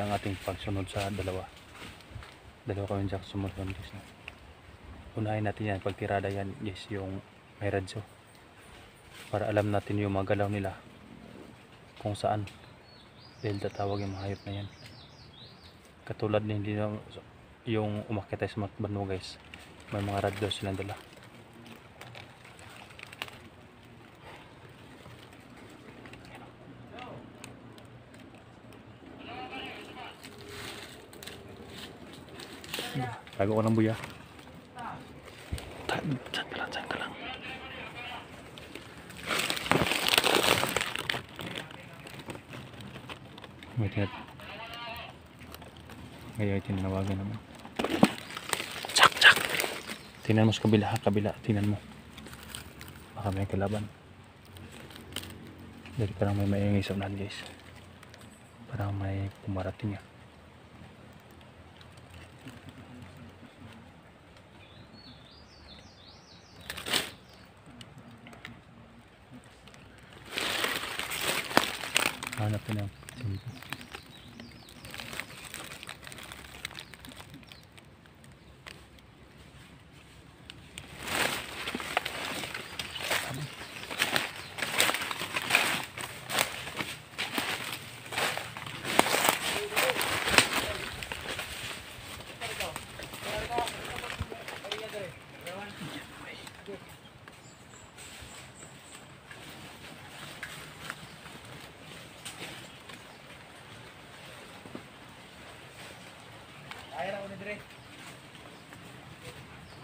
ang ating pagsunod sa dalawa kami dyan sumunod guys. Unahin natin yan pagtirada yan guys, yung may radyo, para alam natin yung mga galaw nila kung saan, dahil tatawag yung mga hayop na yan. Katulad din hindi na yung umakyat tayo sa Matbano guys, may mga radyo silang dala. Tago ko ng buya. Saan ka lang. Ngayon tinawagan naman. Tsak! Tingnan mo sa kabila. Tingnan mo. Baka may kalaban. Dahil parang may maingay sa unahan guys. Parang may pumarating yan. Hanap na lang.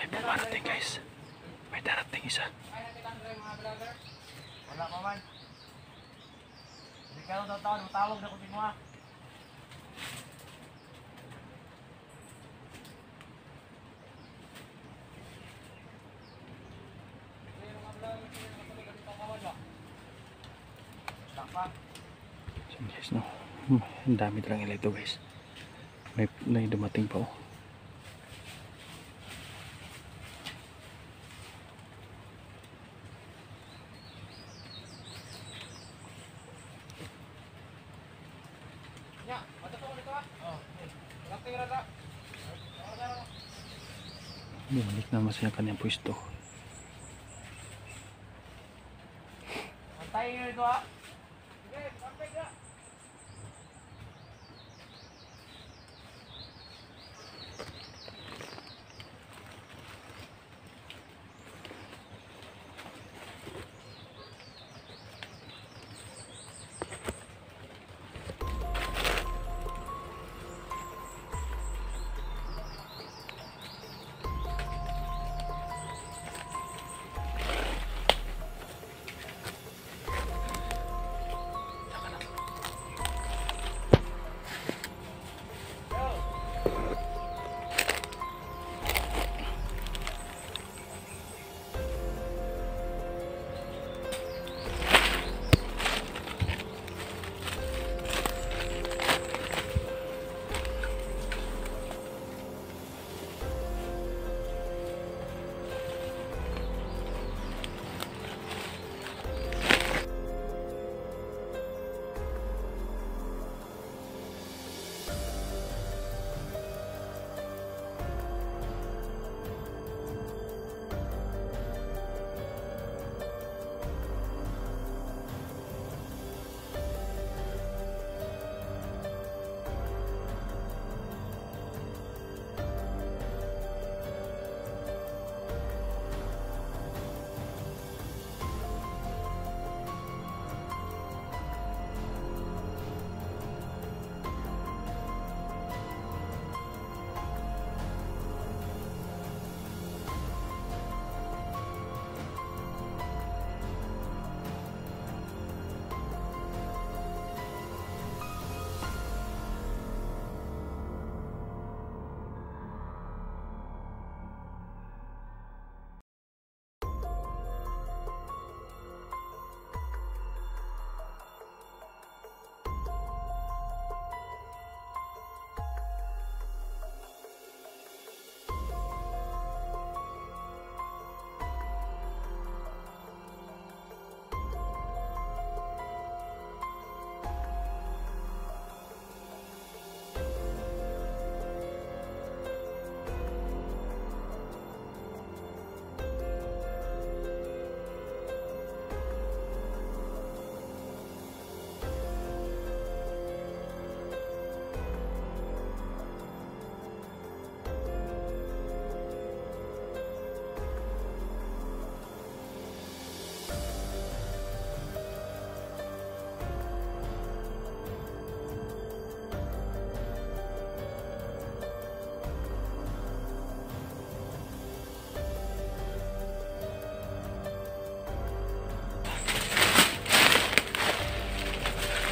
May pumarating guys. May darating isa. Wala pa man. Hindi ka daw tawag na kung mo. So guys, no. Ang dami talagang ila ito guys. May dumating pa oh. Bumalik naman siya kanyang pwesto. Antay nyo ito ha. Sige, antay ka.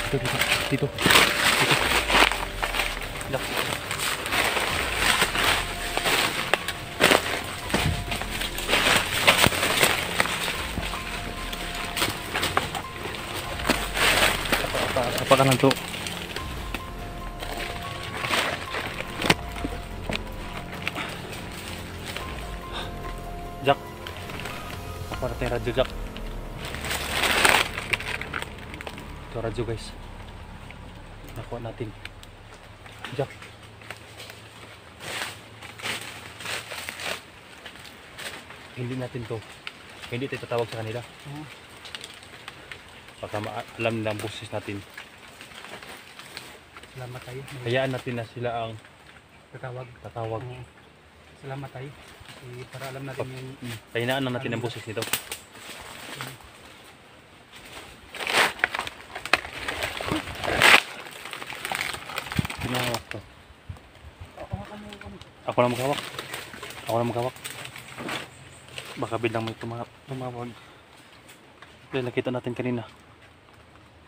Dito. Jack. Apa ka lang to? Jack. Para tayo radyo, Jack. Ito radyo, guys. Nakuha natin. Jack. Hindi natin to. Hindi tayo tatawag sa kanila. Baka alam nila ang boses natin. Salamat tayo. Hayaan natin na sila ang tatawag. Salamat tayo. Kasi para alam natin yung... Pahinaan na natin ang boses nito. Pinahawak to. Ako lang maghawak. Ako lang maghawak. Baka biglang may tumawag. Dahil nakita natin kanina.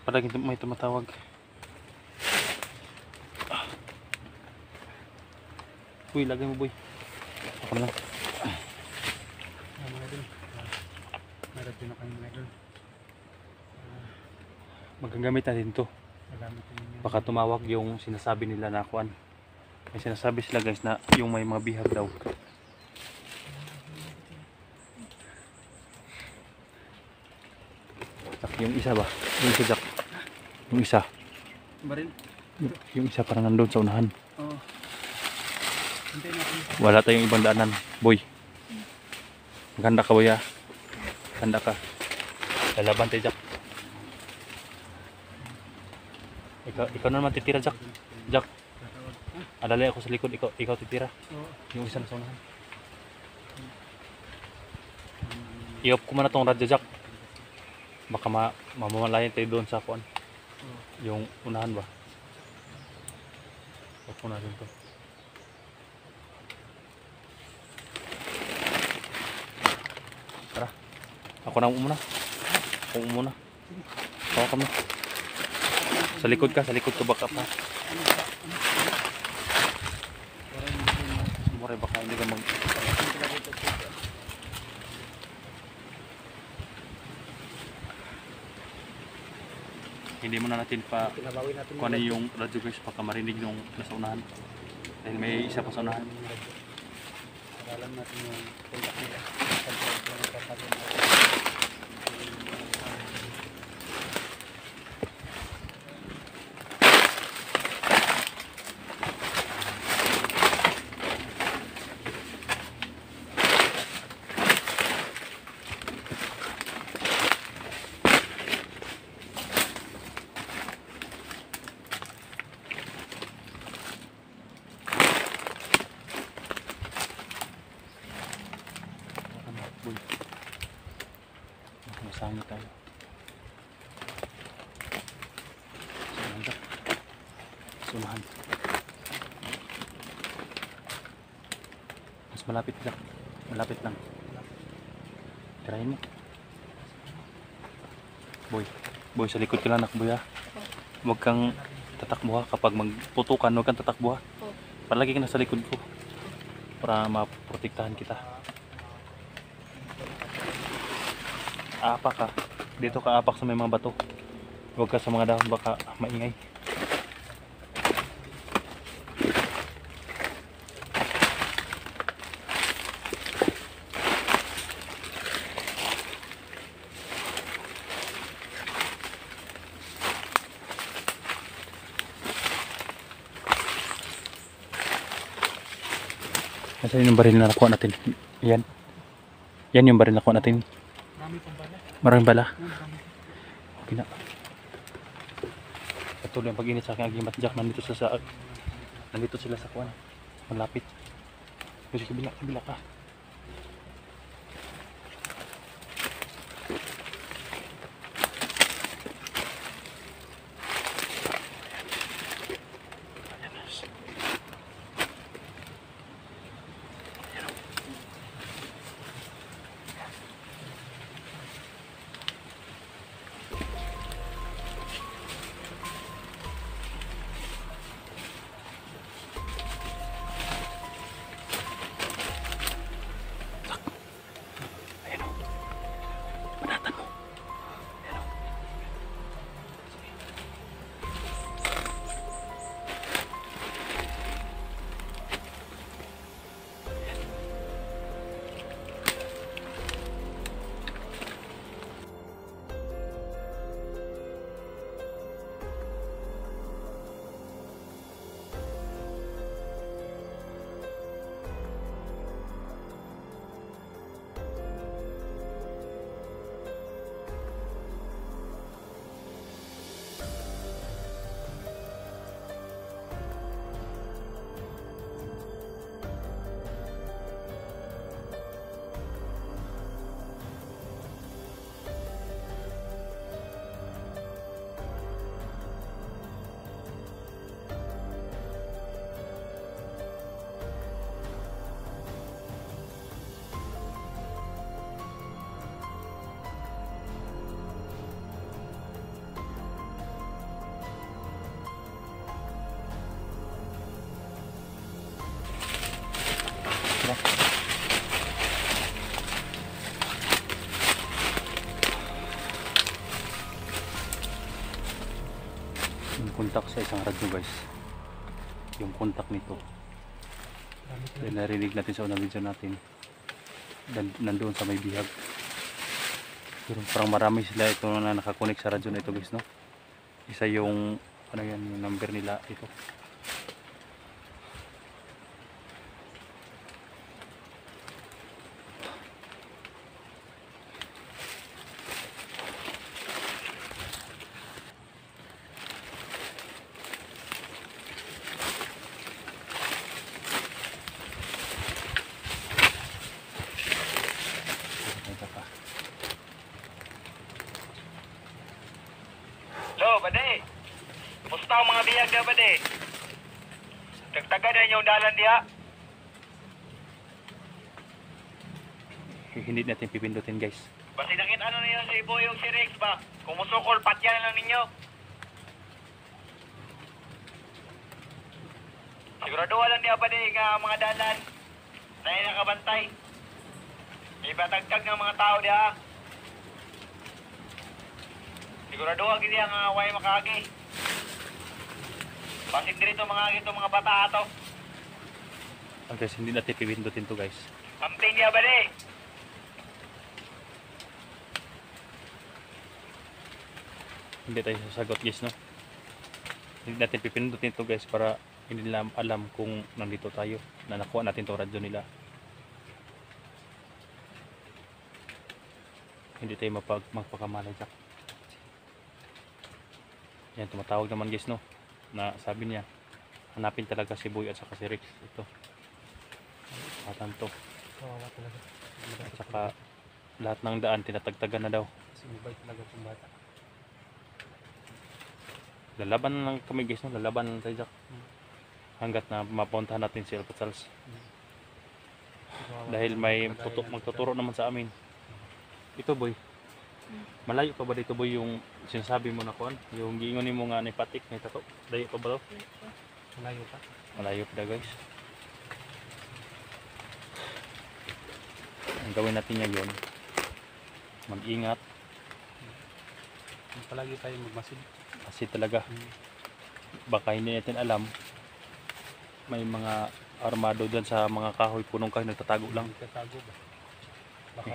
Palagi may tumatawag. Uy, lagay mo, boy. Ako na lang. Mga idol. Meron din ako yung mga idol. Magagamit natin to. Salamat din yung... Baka tumawag yung sinasabi nila na kuan. May sinasabi sila, guys, na yung may mga bihag daw. Jack, yung isa ba? Yung isa, Jack. Yung isa. Baril? Yung isa parang nandun sa unahan. Oo. Hintayin natin. Wala tayong ibang daanan. Boy. Maganda ka, boy, ha? Ganda ka. Lalaban tayo, Jack. Ikaw na naman titira, Jack. Jack. Alalay ako sa likod. Ikaw titira. Oo. Yung isa na sa unahan. I-off ko muna tong radyo, Jack. Baka mamamalayan tayo doon sa kuan. Yung unahan ba? Off ko na rin to. Tara. Ako na muna. Ako muna. Ako kami. Sa likod ka baka pa. Mura baka hindi ka mag... Hindi mo na natin pa Pinabawi natin kung ano yung radyo, guys, baka marinig nung nasa unahan. Dahil may isa pa sa unahan. para alam natin yung contact nila. Masangit tayo. Sumanda. Sumahan. Mas malapit lang. Malapit lang. Tirahin mo. Boy, sa likod ka lang, boy, ha. Huwag kang tatakbo, ha. Kapag magputukan, huwag kang tatakbo, ha. Palagi ka na sa likod ko para maprotektahan kita. Aapak ka. Dito ka apak sa may mga bato. Huwag ka sa mga dahon, baka maingay. Nasaan yung baril na nakuha natin? Yan. Yan yung baril na nakuha natin. Marami pang bala. Maraming bala. Marami. Okay na. Patuloy ang pag-init sa aking agimat, Jack. Nandito sila sa kuwan. Malapit. Kasi kabila ka. contact sa isang radyo guys. Yung contact nito. Then narinig natin sa unang video natin. Nandoon sa may bihag. Pero parang marami sila ito na nakakonek sa radyo na ito guys, no? Isa yung ano yan, yung number nila ito. Lo, bade. Musta ang mga biyag na bade? Tagtaga na yung dalan diha. Hindi natin pipindutin guys. Basi nakita ano ninyo si Boy yung si Rex ba? Kung musukol, patya na lang ninyo. Sigurado lang diha bade nga mga dalan. Na nakabantay. Ibatagtag ng mga tao diha. Sigurado ang gili ang way makagi. Basin dito mga bata ato. Guys, hindi natin pipindutin to guys. Amping niya ba ni? Hindi tayo sasagot guys, no? Hindi natin pipindutin to guys para hindi nila alam kung nandito tayo, na nakuha natin to radyo nila. Hindi tayo magpakamalay Jack. Yan, tumatawag naman guys, no? Na sabi niya hanapin talaga si Boy at saka si Rex. Ito atan to. Kawawa talaga. At saka lahat ng daan tinatagtagan na daw. Kasi mabait talaga itong bata. Lalaban lang kami guys, no? Lalaban lang tayo Jack. Hanggat na mapuntahan natin si Alpha Charles. Dahil may magtuturo naman sa amin. Ito Boy, malayo pa ba dito Boy yung sinasabi mo na kuan? Yung giingonin mo nga ni patik, may tato. Dayo pa ba daw? Malayo pa. Malayo pa guys. Ang gawin natin ngayon, mag-ingat. Palagi tayo magmasid. Kasi talaga, baka hindi natin alam, may mga armado dyan sa mga kahoy, punong kahoy, nagtatago lang. Tatago ba?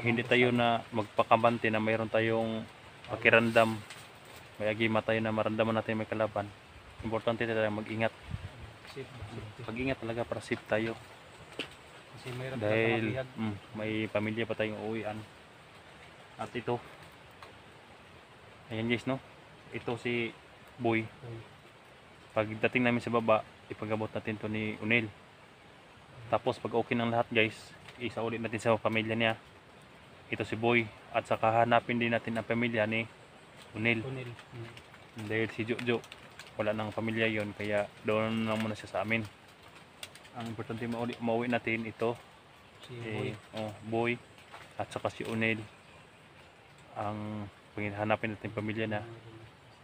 Hindi tayo na magpakabante na mayroon tayong pakiramdam, may agima tayo na maramdaman natin may kalaban. Importante tayo mag-ingat. Safe ba? Pag-ingat talaga para safe tayo. Kasi mayroon Dahil may pamilya pa tayong uuwian. At ito, ayan guys, no? Ito si Boy. Pagdating namin sa baba, ipagabot natin to ni Unel. Tapos pag okay ng lahat guys, isa ulit natin sa pamilya niya. Ito si Boy. At saka hanapin din natin ang pamilya ni Unel. Dahil si Jojo, wala nang pamilya yon, kaya doon lang muna siya sa amin. Ang importante mauwi natin ito Si Boy. Boy at saka si Unel. Ang hanapin natin pamilya na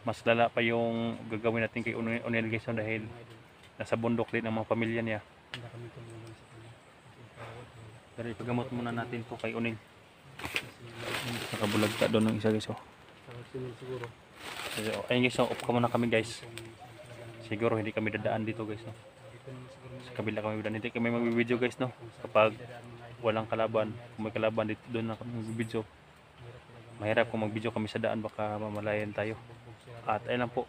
mas lala pa yung gagawin natin kay Unel guys, dahil nasa bundok din ang mga pamilya niya. Hindi kami tumulong sa kanya. Pero ipagamot muna natin to kay Unel. Nakabulag ka doon ng isa guys. Siguro. Ayun guys, off ka muna kami guys. Siguro hindi kami dadaan dito guys, no? Sa kabila kami dadaan. Hindi kami mag-video guys, no? Kapag walang kalaban, kung may kalaban dito, doon na kami mag-video. Mahirap kung mag-video kami sa daan, baka mamalayan tayo. At ayun lang po,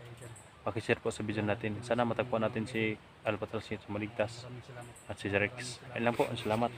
pakishare po sa video natin. Sana matagpuan natin si Alpha Charles sa maligtas at si Rex. Ayun lang po, salamat.